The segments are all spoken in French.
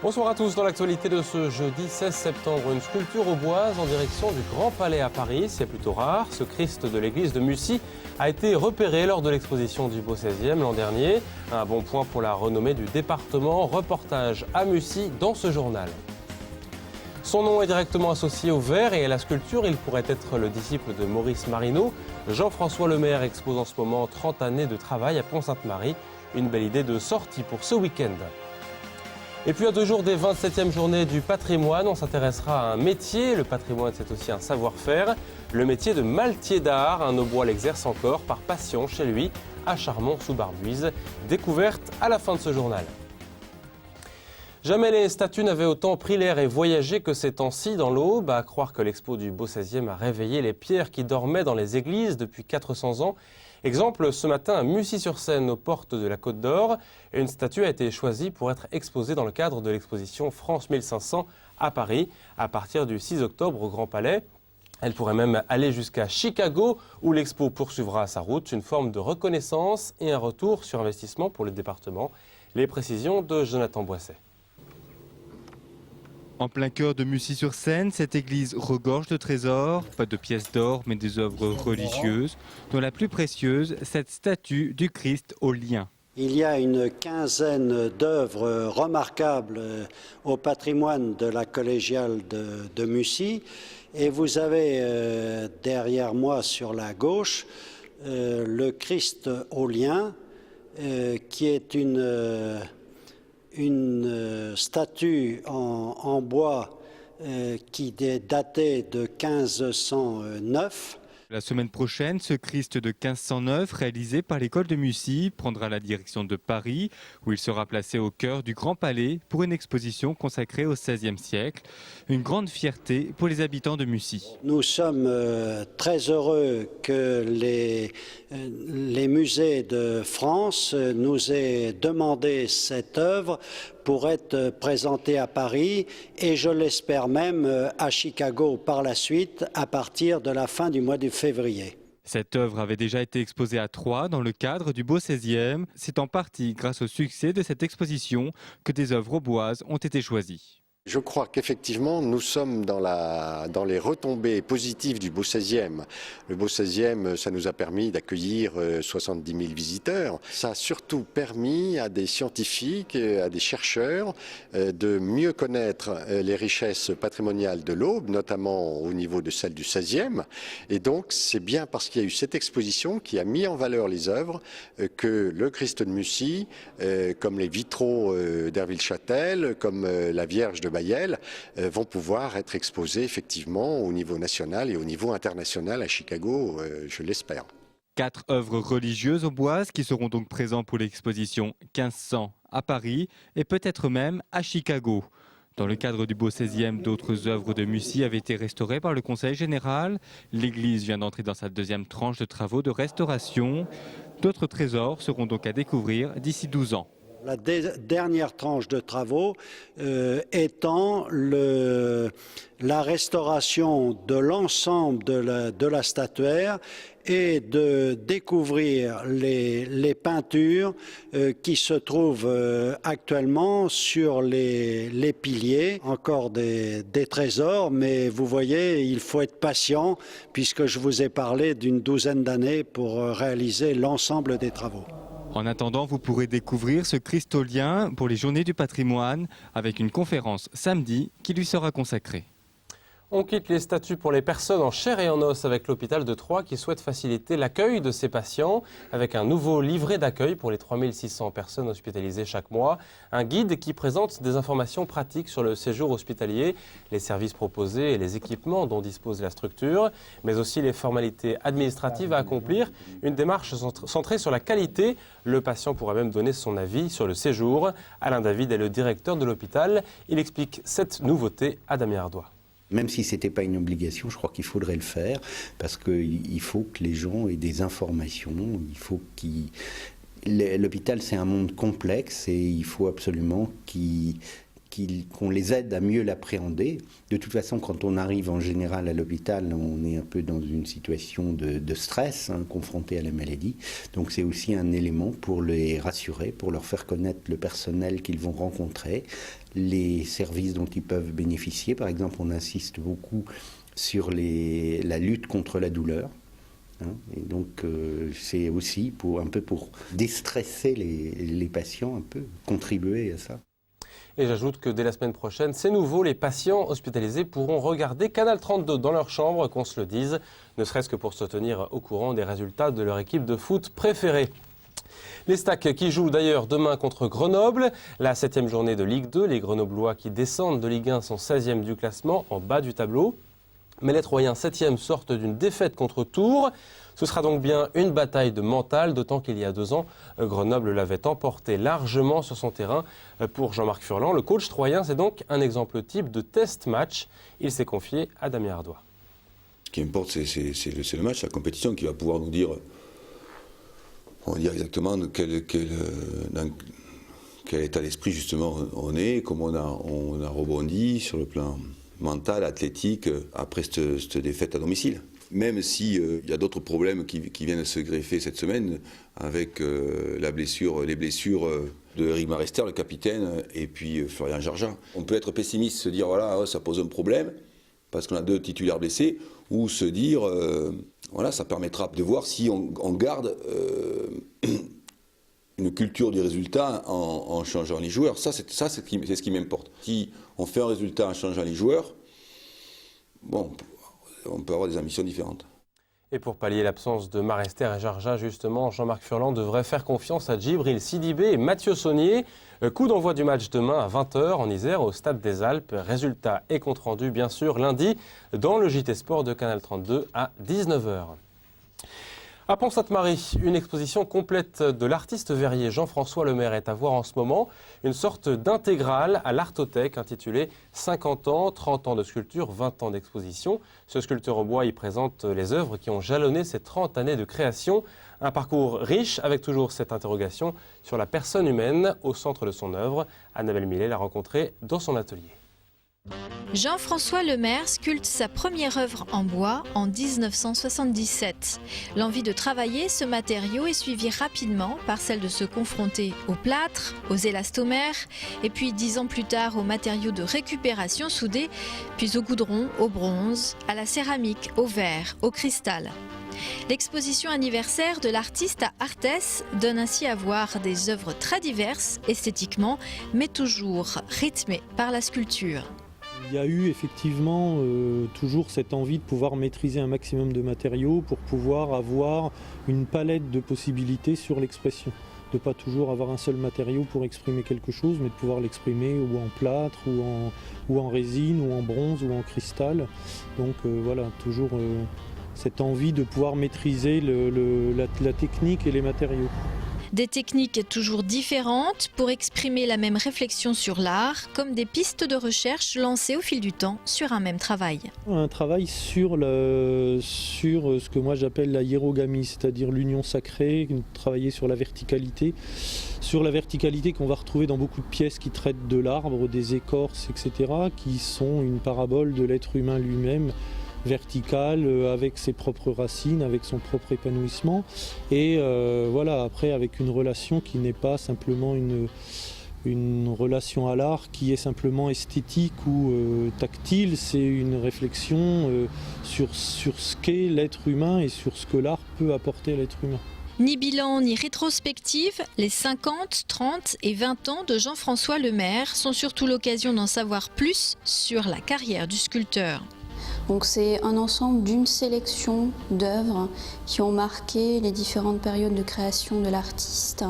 Bonsoir à tous. Dans l'actualité de ce jeudi 16 septembre, une sculpture aux boises en direction du Grand Palais à Paris. C'est plutôt rare. Ce Christ de l'église de Mussy a été repéré lors de l'exposition du Beau 16e l'an dernier. Un bon point pour la renommée du département. Reportage à Mussy dans ce journal. Son nom est directement associé au verre et à la sculpture. Il pourrait être le disciple de Maurice Marino. Jean-François Lemaire expose en ce moment 30 années de travail à Pont-Sainte-Marie. Une belle idée de sortie pour ce week-end. Et puis à 2 jours des 27e journées du patrimoine, on s'intéressera à un métier. Le patrimoine, c'est aussi un savoir-faire. Le métier de maltier d'art. Un aubois l'exerce encore par passion chez lui, à Charmont-sous-Barbuise. Découverte à la fin de ce journal. Jamais les statues n'avaient autant pris l'air et voyagé que ces temps-ci dans l'Aube. À croire que l'expo du Beau 16e a réveillé les pierres qui dormaient dans les églises depuis 400 ans. Exemple, ce matin à Mussy-sur-Seine, aux portes de la Côte d'Or, une statue a été choisie pour être exposée dans le cadre de l'exposition France 1500 à Paris, à partir du 6 octobre au Grand Palais. Elle pourrait même aller jusqu'à Chicago, où l'expo poursuivra sa route, une forme de reconnaissance et un retour sur investissement pour le département. Les précisions de Jonathan Boisset. En plein cœur de Mussy-sur-Seine, cette église regorge de trésors, pas de pièces d'or mais des œuvres religieuses, dont la plus précieuse, cette statue du Christ au lien. Il y a une quinzaine d'œuvres remarquables au patrimoine de la collégiale de Mussy. Et vous avez derrière moi sur la gauche le Christ au lien, qui est une statue en bois qui est datée de 1509. La semaine prochaine, ce Christ de 1509, réalisé par l'école de Mussy, prendra la direction de Paris, où il sera placé au cœur du Grand Palais pour une exposition consacrée au XVIe siècle. Une grande fierté pour les habitants de Mussy. Nous sommes très heureux que les musées de France nous aient demandé cette œuvre pour être présentée à Paris et je l'espère même à Chicago par la suite à partir de la fin du mois de février. Cette œuvre avait déjà été exposée à Troyes dans le cadre du Beau 16e. C'est en partie grâce au succès de cette exposition que des œuvres auboises ont été choisies. Je crois qu'effectivement, nous sommes dans les retombées positives du Beau 16e. Le Beau 16e, ça nous a permis d'accueillir 70 000 visiteurs. Ça a surtout permis à des scientifiques, à des chercheurs de mieux connaître les richesses patrimoniales de l'Aube, notamment au niveau de celles du 16e. Et donc, c'est bien parce qu'il y a eu cette exposition qui a mis en valeur les œuvres que le Christ de Mussy, comme les vitraux d'Herville-Châtel, comme la Vierge de Bayel, vont pouvoir être exposés effectivement au niveau national et au niveau international à Chicago, je l'espère. 4 œuvres religieuses auboises qui seront donc présentes pour l'exposition 1500 à Paris et peut-être même à Chicago. Dans le cadre du Beau 16e, d'autres œuvres de Mussy avaient été restaurées par le Conseil général. L'église vient d'entrer dans sa deuxième tranche de travaux de restauration. D'autres trésors seront donc à découvrir d'ici 12 ans. La dernière tranche de travaux étant la restauration de l'ensemble de la statuaire et de découvrir les peintures qui se trouvent actuellement sur les piliers. Encore des trésors, mais vous voyez, il faut être patient puisque je vous ai parlé d'une douzaine d'années pour réaliser l'ensemble des travaux. En attendant, vous pourrez découvrir ce Christ au lien pour les Journées du patrimoine avec une conférence samedi qui lui sera consacrée. On quitte les statuts pour les personnes en chair et en os avec l'hôpital de Troyes qui souhaite faciliter l'accueil de ses patients avec un nouveau livret d'accueil pour les 3600 personnes hospitalisées chaque mois. Un guide qui présente des informations pratiques sur le séjour hospitalier, les services proposés et les équipements dont dispose la structure, mais aussi les formalités administratives à accomplir. Une démarche centrée sur la qualité. Le patient pourra même donner son avis sur le séjour. Alain David est le directeur de l'hôpital. Il explique cette nouveauté à Damien Ardois. Même si ce n'était pas une obligation, je crois qu'il faudrait le faire parce qu'il faut que les gens aient des informations, l'hôpital c'est un monde complexe et il faut absolument qu'ils qu'on les aide à mieux l'appréhender. De toute façon, quand on arrive en général à l'hôpital, on est un peu dans une situation de stress, confronté à la maladie. Donc c'est aussi un élément pour les rassurer, pour leur faire connaître le personnel qu'ils vont rencontrer, les services dont ils peuvent bénéficier. Par exemple, on insiste beaucoup sur la lutte contre la douleur. Et donc c'est aussi pour déstresser les patients, un peu, contribuer à ça. Et j'ajoute que dès la semaine prochaine, c'est nouveau, les patients hospitalisés pourront regarder Canal 32 dans leur chambre, qu'on se le dise, ne serait-ce que pour se tenir au courant des résultats de leur équipe de foot préférée. Les Stacks qui jouent d'ailleurs demain contre Grenoble, la 7e journée de Ligue 2. Les Grenoblois qui descendent de Ligue 1 sont 16e du classement, en bas du tableau. Mais les Troyens 7e sortent d'une défaite contre Tours. Ce sera donc bien une bataille de mental, d'autant qu'il y a 2 ans, Grenoble l'avait emporté largement sur son terrain. Pour Jean-Marc Furlan, le coach troyen, c'est donc un exemple type de test match. Il s'est confié à Damien Ardois. Ce qui importe, c'est le match, la compétition qui va pouvoir nous dire, on va dire exactement dans quel état d'esprit justement on est, comment on a rebondi sur le plan mental, athlétique, après cette défaite à domicile. Même s'il y a d'autres problèmes qui viennent se greffer cette semaine, avec les blessures de Eric Marester, le capitaine, et puis Florian Jarja. On peut être pessimiste, se dire voilà, ça pose un problème, parce qu'on a 2 titulaires blessés, ou se dire voilà, ça permettra de voir si on garde une culture du résultat en changeant les joueurs. C'est ce qui m'importe. Si on fait un résultat en changeant les joueurs, bon, on peut avoir des ambitions différentes. Et pour pallier l'absence de Marester et Jarja, justement, Jean-Marc Furlan devrait faire confiance à Djibril Sidibé et Mathieu Saunier. Coup d'envoi du match demain à 20h en Isère au Stade des Alpes. Résultat et compte rendu, bien sûr, lundi dans le JT Sport de Canal 32 à 19h. À Pont-Sainte-Marie, une exposition complète de l'artiste verrier Jean-François Lemaire est à voir en ce moment. Une sorte d'intégrale à l'Artothèque intitulée 50 ans, 30 ans de sculpture, 20 ans d'exposition. Ce sculpteur au bois y présente les œuvres qui ont jalonné ces 30 années de création. Un parcours riche avec toujours cette interrogation sur la personne humaine au centre de son œuvre. Annabelle Millet l'a rencontré dans son atelier. Jean-François Lemaire sculpte sa première œuvre en bois en 1977. L'envie de travailler ce matériau est suivie rapidement par celle de se confronter au plâtre, aux élastomères et puis 10 ans plus tard aux matériaux de récupération soudés, puis au goudron, au bronze, à la céramique, au verre, au cristal. L'exposition anniversaire de l'artiste à Arthès donne ainsi à voir des œuvres très diverses esthétiquement, mais toujours rythmées par la sculpture. Il y a eu effectivement toujours cette envie de pouvoir maîtriser un maximum de matériaux pour pouvoir avoir une palette de possibilités sur l'expression. De ne pas toujours avoir un seul matériau pour exprimer quelque chose, mais de pouvoir l'exprimer ou en plâtre, ou en résine, ou en bronze, ou en cristal. Donc voilà, toujours cette envie de pouvoir maîtriser la technique et les matériaux. Des techniques toujours différentes pour exprimer la même réflexion sur l'art, comme des pistes de recherche lancées au fil du temps sur un même travail. Un travail sur ce que moi j'appelle la hiérogamie, c'est-à-dire l'union sacrée, travailler sur la verticalité qu'on va retrouver dans beaucoup de pièces qui traitent de l'arbre, des écorces, etc., qui sont une parabole de l'être humain lui-même, verticale, avec ses propres racines, avec son propre épanouissement, et voilà, après avec une relation qui n'est pas simplement une relation à l'art qui est simplement esthétique ou tactile, c'est une réflexion sur ce qu'est l'être humain et sur ce que l'art peut apporter à l'être humain. Ni bilan ni rétrospective, les 50, 30 et 20 ans de Jean-François Lemaire sont surtout l'occasion d'en savoir plus sur la carrière du sculpteur. Donc c'est un ensemble d'une sélection d'œuvres qui ont marqué les différentes périodes de création de l'artiste.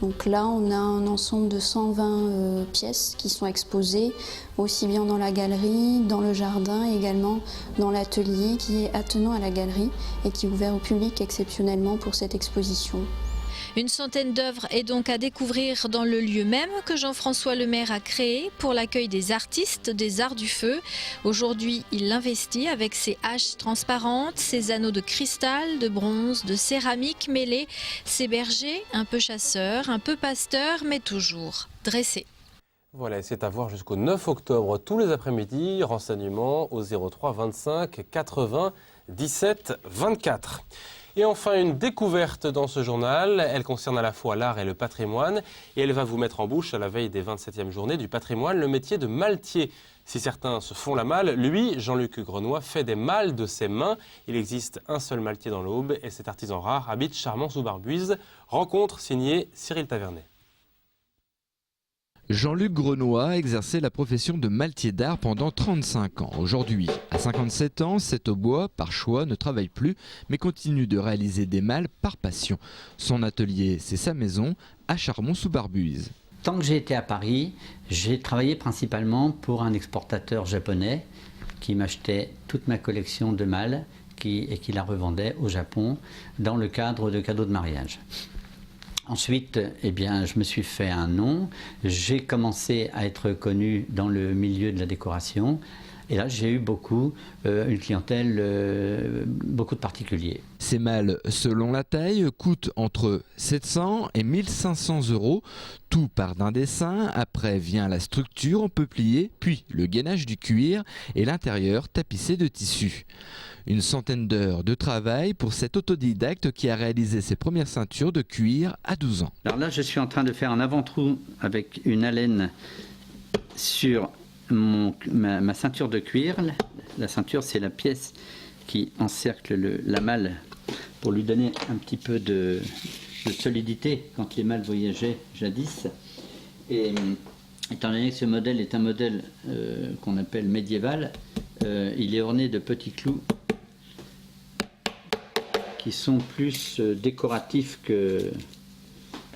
Donc là, on a un ensemble de 120 pièces qui sont exposées, aussi bien dans la galerie, dans le jardin, et également dans l'atelier qui est attenant à la galerie et qui est ouvert au public exceptionnellement pour cette exposition. Une centaine d'œuvres est donc à découvrir dans le lieu même que Jean-François Lemaire a créé pour l'accueil des artistes des arts du feu. Aujourd'hui, il investit avec ses haches transparentes, ses anneaux de cristal, de bronze, de céramique mêlés, ses bergers, un peu chasseurs, un peu pasteurs, mais toujours dressés. Voilà, c'est à voir jusqu'au 9 octobre, tous les après-midi. Renseignements au 03 25 80 17 24. Et enfin, une découverte dans ce journal. Elle concerne à la fois l'art et le patrimoine. Et elle va vous mettre en bouche, à la veille des 27e journées du patrimoine, le métier de maltier. Si certains se font la malle, lui, Jean-Luc Grenoy, fait des malles de ses mains. Il existe un seul maltier dans l'Aube et cet artisan rare habite Charmant-sous-Barbuise. Rencontre signée Cyril Tavernet. Jean-Luc Grenoy a exercé la profession de maltier d'art pendant 35 ans. Aujourd'hui, à 57 ans, cet aubois, par choix, ne travaille plus, mais continue de réaliser des malles par passion. Son atelier, c'est sa maison, à Charmant-sous-Barbuise. Tant que j'ai été à Paris, j'ai travaillé principalement pour un exportateur japonais qui m'achetait toute ma collection de malles et qui la revendait au Japon dans le cadre de cadeaux de mariage. Ensuite, eh bien, je me suis fait un nom, j'ai commencé à être connu dans le milieu de la décoration et là j'ai eu une clientèle, beaucoup de particuliers. Ces malles, selon la taille, coûtent entre 700 et 1500 €. Tout part d'un dessin, après vient la structure peuplier, puis le gainage du cuir et l'intérieur tapissé de tissu. Une centaine d'heures de travail pour cet autodidacte qui a réalisé ses premières ceintures de cuir à 12 ans. Alors là, je suis en train de faire un avant-trou avec une alène sur ma ceinture de cuir. La ceinture, c'est la pièce qui encercle la malle pour lui donner un petit peu de solidité quand les malles voyageaient jadis. Et étant donné que ce modèle est un modèle qu'on appelle médiéval, il est orné de petits clous qui sont plus décoratifs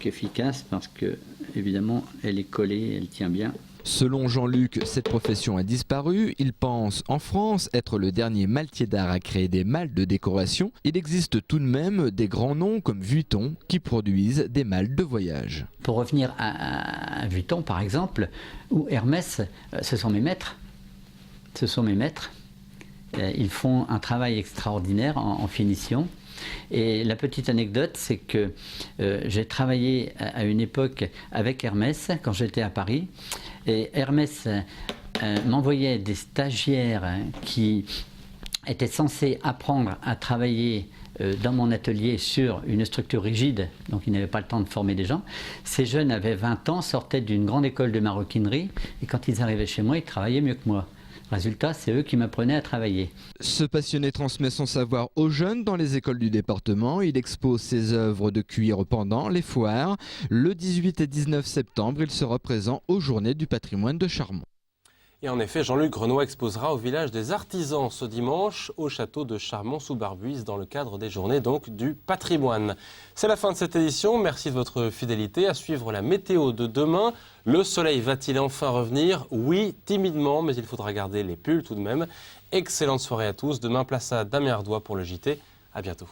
qu'efficaces parce que, évidemment, elle est collée, elle tient bien. Selon Jean-Luc, cette profession a disparu. Il pense en France être le dernier maltier d'art à créer des malles de décoration. Il existe tout de même des grands noms comme Vuitton qui produisent des malles de voyage. Pour revenir à Vuitton par exemple, ou Hermès, ce sont mes maîtres. Ce sont mes maîtres. Ils font un travail extraordinaire en finition. Et la petite anecdote, c'est que j'ai travaillé à une époque avec Hermès quand j'étais à Paris. Et Hermès m'envoyait des stagiaires qui étaient censés apprendre à travailler dans mon atelier sur une structure rigide, donc ils n'avaient pas le temps de former des gens. Ces jeunes avaient 20 ans, sortaient d'une grande école de maroquinerie, et quand ils arrivaient chez moi, ils travaillaient mieux que moi. Résultat, c'est eux qui m'apprenaient à travailler. Ce passionné transmet son savoir aux jeunes dans les écoles du département. Il expose ses œuvres de cuir pendant les foires. Le 18 et 19 septembre, il sera présent aux Journées du patrimoine de Charmant. Et en effet, Jean-Luc Grenoy exposera au village des artisans ce dimanche au château de Charmant-sous-Barbuise dans le cadre des Journées donc du patrimoine. C'est la fin de cette édition. Merci de votre fidélité. À suivre la météo de demain. Le soleil va-t-il enfin revenir? Oui, timidement, mais il faudra garder les pulls tout de même. Excellente soirée à tous. Demain, place à Damien Ardois pour le JT. À bientôt.